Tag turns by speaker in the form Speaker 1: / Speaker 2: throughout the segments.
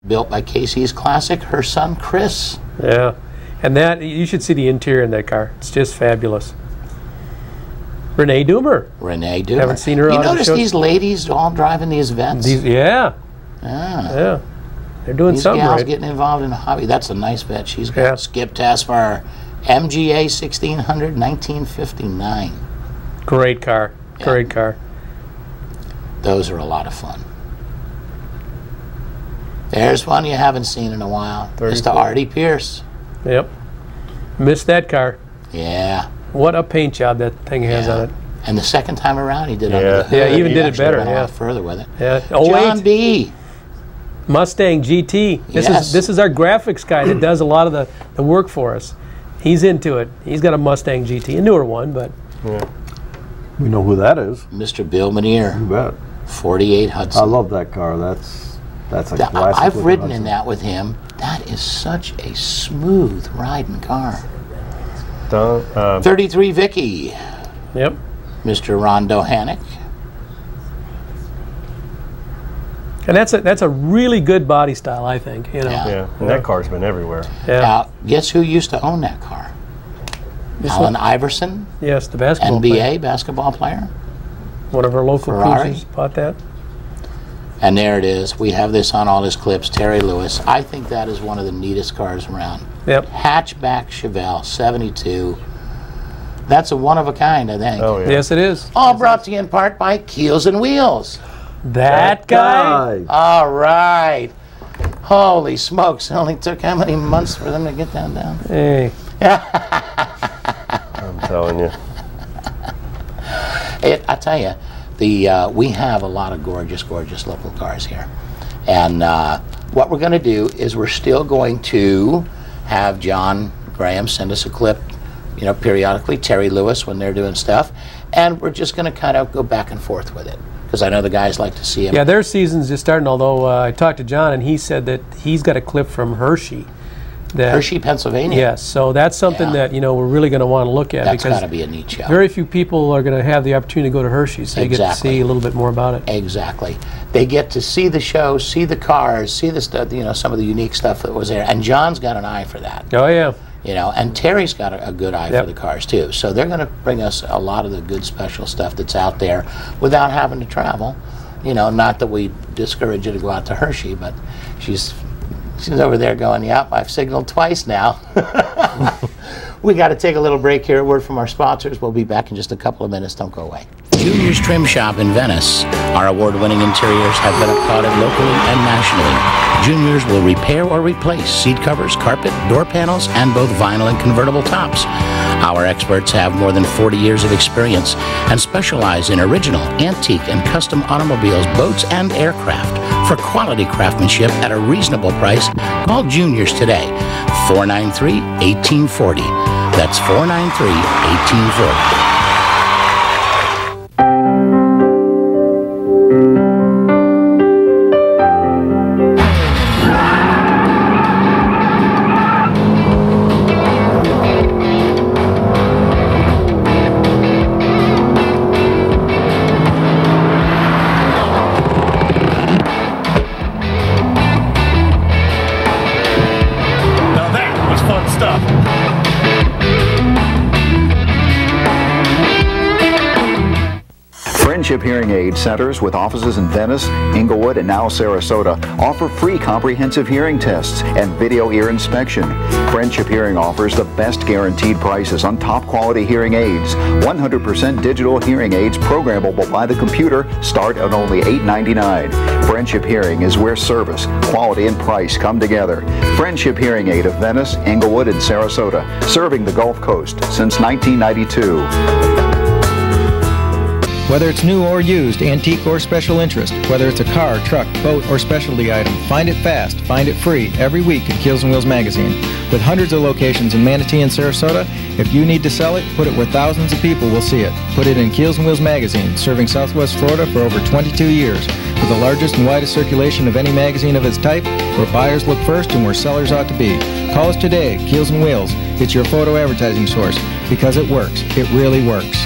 Speaker 1: Built by Casey's Classic, her son Chris.
Speaker 2: Yeah, and that, you should see the interior in that car. It's just fabulous. Renee Doomer.
Speaker 1: Renee Doomer.
Speaker 2: Haven't seen her on
Speaker 1: You
Speaker 2: the
Speaker 1: notice
Speaker 2: show.
Speaker 1: these ladies all driving these Vets?
Speaker 2: Yeah.
Speaker 1: Ah.
Speaker 2: Yeah. They're doing
Speaker 1: These
Speaker 2: something
Speaker 1: gals
Speaker 2: right.
Speaker 1: getting involved in a hobby. That's a nice Vet she's got.
Speaker 2: Yeah.
Speaker 1: Skip test for our MGA 1600 1959.
Speaker 2: Great car.
Speaker 1: Yeah.
Speaker 2: Great car.
Speaker 1: Those are a lot of fun. There's one you haven't seen in a while. It's the Artie Pierce.
Speaker 2: Yep. Missed that car.
Speaker 1: Yeah.
Speaker 2: What a paint job that thing has on it.
Speaker 1: And the second time around, he did under the hood.
Speaker 2: Yeah, he even did it
Speaker 1: actually
Speaker 2: better.
Speaker 1: went a
Speaker 2: Yeah.
Speaker 1: lot further with it.
Speaker 2: Yeah.
Speaker 1: John
Speaker 2: 08
Speaker 1: B.
Speaker 2: Mustang GT. This is our graphics guy that does a lot of the work for us. He's into it. He's got a Mustang GT, a newer one, but
Speaker 3: yeah. We know who that is.
Speaker 1: Mr. Bill Manier.
Speaker 3: You bet.
Speaker 1: 48 Hudson.
Speaker 3: I love that car. That's a classic.
Speaker 1: I've ridden in that with him. That is such a smooth riding car. 33 Vicky.
Speaker 2: Yep.
Speaker 1: Mr. Rondo Hannock.
Speaker 2: And that's a really good body style, I think. You know.
Speaker 3: Yeah. And that car's been everywhere.
Speaker 2: Yeah.
Speaker 1: Now, guess who used to own that car? Allen Iverson.
Speaker 2: Yes, the basketball
Speaker 1: NBA
Speaker 2: player.
Speaker 1: basketball player.
Speaker 2: One of our local
Speaker 1: Ferrari.
Speaker 2: cruisers bought that.
Speaker 1: And there it is. We have this on all his clips. Terry Lewis. I think that is one of the neatest cars around.
Speaker 2: Yep.
Speaker 1: Hatchback Chevelle 72. That's a one of a kind, I think.
Speaker 3: Oh, yeah.
Speaker 2: Yes, it is.
Speaker 1: All brought to you in part by Keels and Wheels.
Speaker 2: That guy?
Speaker 1: All right. Holy smokes. It only took how many months for them to get down?
Speaker 2: Hey.
Speaker 3: I'm telling you.
Speaker 1: I tell you, we have a lot of gorgeous, gorgeous local cars here. And what we're going to do is we're still going to have John Graham send us a clip, you know, periodically, Terry Lewis when they're doing stuff. And we're just going to kind of go back and forth with it. Because I know the guys like to see him.
Speaker 2: Yeah, their season's just starting, although I talked to John and he said that he's got a clip from Hershey.
Speaker 1: Hershey, Pennsylvania?
Speaker 2: Yes, so that's something that, you know, we're really going to want to look at.
Speaker 1: That's
Speaker 2: because
Speaker 1: got to be a neat show.
Speaker 2: very few people are going to have the opportunity to go to Hershey, so you get to see a little bit more about it.
Speaker 1: Exactly. They get to see the show, see the cars, see the stuff, you know, some of the unique stuff that was there. And John's got an eye for that.
Speaker 2: Oh, yeah.
Speaker 1: You know, and Terry's got a good eye for the cars, too. So they're going to bring us a lot of the good special stuff that's out there without having to travel. You know, not that we discourage you to go out to Hershey, but she's over there going, yep, I've signaled twice now. We got to take a little break here. A word from our sponsors. We'll be back in just a couple of minutes. Don't go away. Junior's Trim Shop in Venice. Our award-winning interiors have been applauded locally and nationally. Junior's will repair or replace seat covers, carpet, door panels, and both vinyl and convertible tops. Our experts have more than 40 years of experience and specialize in original, antique, and custom automobiles, boats, and aircraft. For quality craftsmanship at a reasonable price, call Junior's today, 493-1840. That's 493-1840.
Speaker 4: Friendship Hearing Aid Centers with offices in Venice, Inglewood, and now Sarasota offer free comprehensive hearing tests and video ear inspection. Friendship Hearing offers the best guaranteed prices on top quality hearing aids. 100% digital hearing aids programmable by the computer start at only $8.99. Friendship Hearing is where service, quality, and price come together. Friendship Hearing Aid of Venice, Inglewood, and Sarasota, serving the Gulf Coast since 1992.
Speaker 5: Whether it's new or used, antique or special interest, whether it's a car, truck, boat, or specialty item, find it fast, find it free, every week in Keels and Wheels magazine. With hundreds of locations in Manatee and Sarasota, if you need to sell it, put it where thousands of people will see it. Put it in Keels and Wheels magazine, serving Southwest Florida for over 22 years, with the largest and widest circulation of any magazine of its type, where buyers look first and where sellers ought to be. Call us today, Keels and Wheels. It's your photo advertising source, because it works. It really works.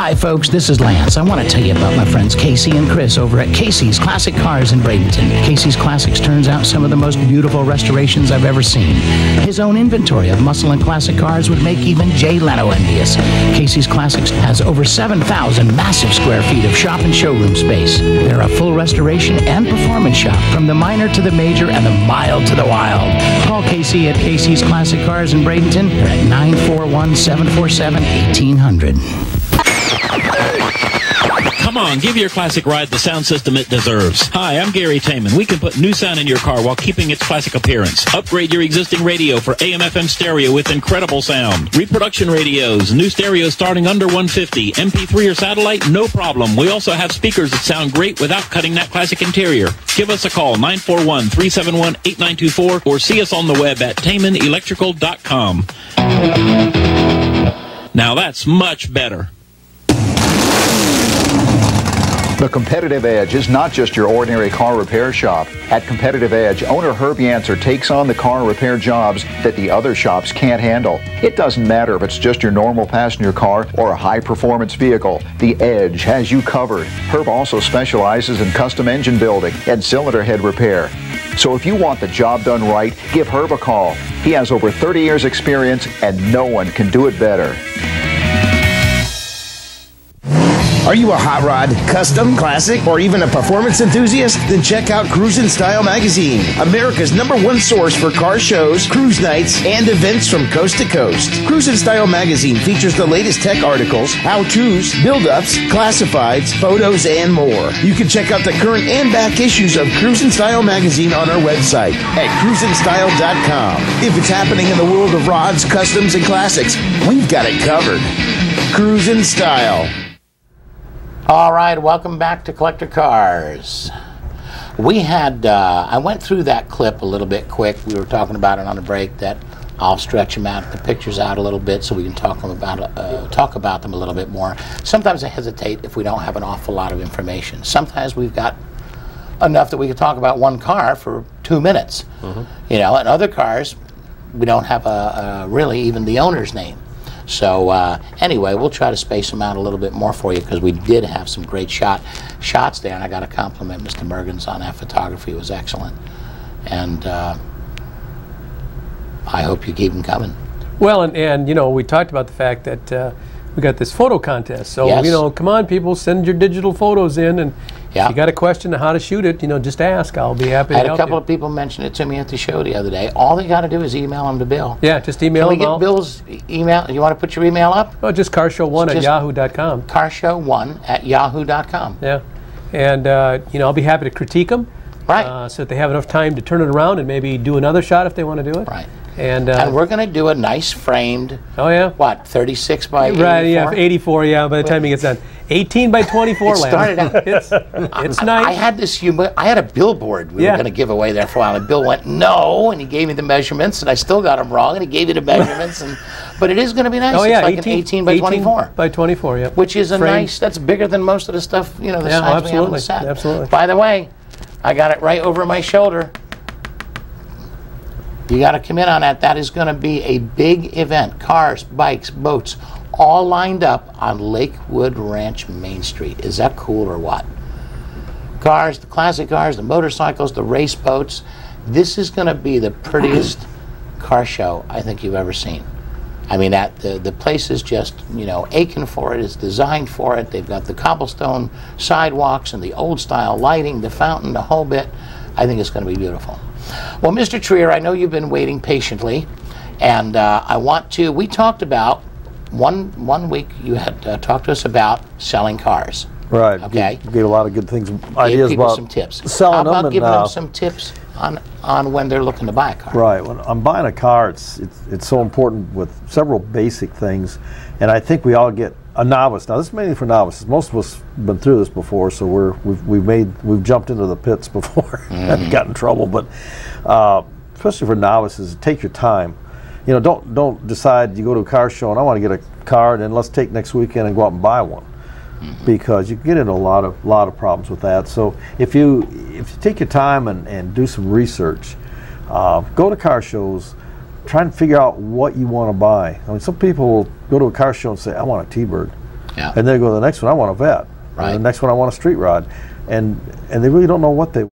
Speaker 1: Hi folks, this is Lance. I want to tell you about my friends Casey and Chris over at Casey's Classic Cars in Bradenton. Casey's Classics turns out some of the most beautiful restorations I've ever seen. His own inventory of muscle and classic cars would make even Jay Leno envious. Casey's Classics has over 7,000 massive square feet of shop and showroom space. They're a full restoration and performance shop, from the minor to the major and the mild to the wild. Call Casey at Casey's Classic Cars in Bradenton. They're at 941-747-1800.
Speaker 6: Come on, give your classic ride the sound system it deserves. Hi, I'm Gary Taman. We can put new sound in your car while keeping its classic appearance. Upgrade your existing radio for AM/FM stereo with incredible sound. Reproduction radios, new stereo starting under $150. MP3 or satellite, no problem. We also have speakers that sound great without cutting that classic interior. Give us a call, 941-371-8924, or see us on the web at TamanElectrical.com. Now that's much better.
Speaker 4: The Competitive Edge is not just your ordinary car repair shop. At Competitive Edge, owner Herb Yancer takes on the car repair jobs that the other shops can't handle. It doesn't matter if it's just your normal passenger car or a high-performance vehicle. The Edge has you covered. Herb also specializes in custom engine building and cylinder head repair. So if you want the job done right, give Herb a call. He has over 30 years experience and no one can do it better.
Speaker 7: Are you a hot rod, custom, classic, or even a performance enthusiast? Then check out Cruisin' Style Magazine, America's #1 source for car shows, cruise nights, and events from coast to coast. Cruisin' Style Magazine features the latest tech articles, how-tos, build-ups, classifieds, photos, and more. You can check out the current and back issues of Cruisin' Style Magazine on our website at cruisinstyle.com. If it's happening in the world of rods, customs, and classics, we've got it covered. Cruisin' Style.
Speaker 1: All right, welcome back to Collector Cars. We had, I went through that clip a little bit quick. We were talking about it on the break. That I'll stretch them out, the pictures out a little bit so we can talk about them a little bit more. Sometimes I hesitate if we don't have an awful lot of information. Sometimes we've got enough that we can talk about one car for 2 minutes. You know, and other cars, we don't have really even the owner's name. So anyway, we'll try to space them out a little bit more for you, because we did have some great shots there, and I got to compliment Mr. Mergens on that photography. It was excellent, and I hope you keep them coming. Well,
Speaker 2: and you know, we talked about the fact that we got this photo contest. So
Speaker 1: yes.
Speaker 2: You know, come on, people, send your digital photos in, and if you got a question on how to shoot it, you know, just ask. I'll be happy to help you.
Speaker 1: I had a couple of people mention it to me at the show the other day. All they got to do is email them to Bill.
Speaker 2: Yeah, just email them.
Speaker 1: Can we get Bill's email? You want to put your email up?
Speaker 2: Oh, just carshow1@yahoo.com.
Speaker 1: Carshow1@yahoo.com.
Speaker 2: Yeah, and you know, I'll be happy to critique them.
Speaker 1: Right.
Speaker 2: So that they have enough time to turn it around and maybe do another shot if they want to do it.
Speaker 1: Right.
Speaker 2: And
Speaker 1: we're going to do a nice framed.
Speaker 2: Oh yeah.
Speaker 1: What, 36 by 84?
Speaker 2: Right. Yeah, 84. Yeah. By the time he gets done, 18 by 24.
Speaker 1: It started out.
Speaker 2: It's nice.
Speaker 1: I had this I had a billboard we were going to give away there for a while, and Bill went no, and he gave me the measurements, and I still got them wrong, and he gave me the measurements, but it is going to be nice.
Speaker 2: Oh yeah,
Speaker 1: it's like 18 by 24.
Speaker 2: 18 by 24. Yeah.
Speaker 1: Which is a nice. That's bigger than most of the stuff, you know, the size we have on the set.
Speaker 2: Absolutely.
Speaker 1: By the way, I got it right over my shoulder. You got to come in on that. That is going to be a big event. Cars, bikes, boats, all lined up on Lakewood Ranch Main Street. Is that cool or what? Cars, the classic cars, the motorcycles, the race boats. This is going to be the prettiest car show I think you've ever seen. I mean, the place is just, you know, aching for it. It's designed for it. They've got the cobblestone sidewalks and the old style lighting, the fountain, the whole bit. I think it's going to be beautiful. Well, Mr. Trier, I know you've been waiting patiently, and I want to, we talked about, one week you had talked to us about selling cars.
Speaker 3: Right.
Speaker 1: Okay.
Speaker 3: Gave a lot of good things, ideas about
Speaker 1: some tips.
Speaker 3: selling them.
Speaker 1: How about
Speaker 3: and,
Speaker 1: giving them some tips on when they're looking to buy a car?
Speaker 3: Right. When I'm buying a car, it's so important with several basic things, and I think we all get a novice. Now, this is mainly for novices. Most of us have been through this before, so we've jumped into the pits before and got in trouble. But especially for novices, take your time. You know, don't decide you go to a car show and I want to get a car, and then let's take next weekend and go out and buy one, because you can get into a lot of problems with that. So if you take your time and do some research, go to car shows. Try and figure out what you want to buy. I mean, some people will go to a car show and say, I want a T-Bird.
Speaker 1: Yeah.
Speaker 3: And they go to the next one, I want a vet.
Speaker 1: Right.
Speaker 3: And the next one, I want a street rod. And they really don't know what they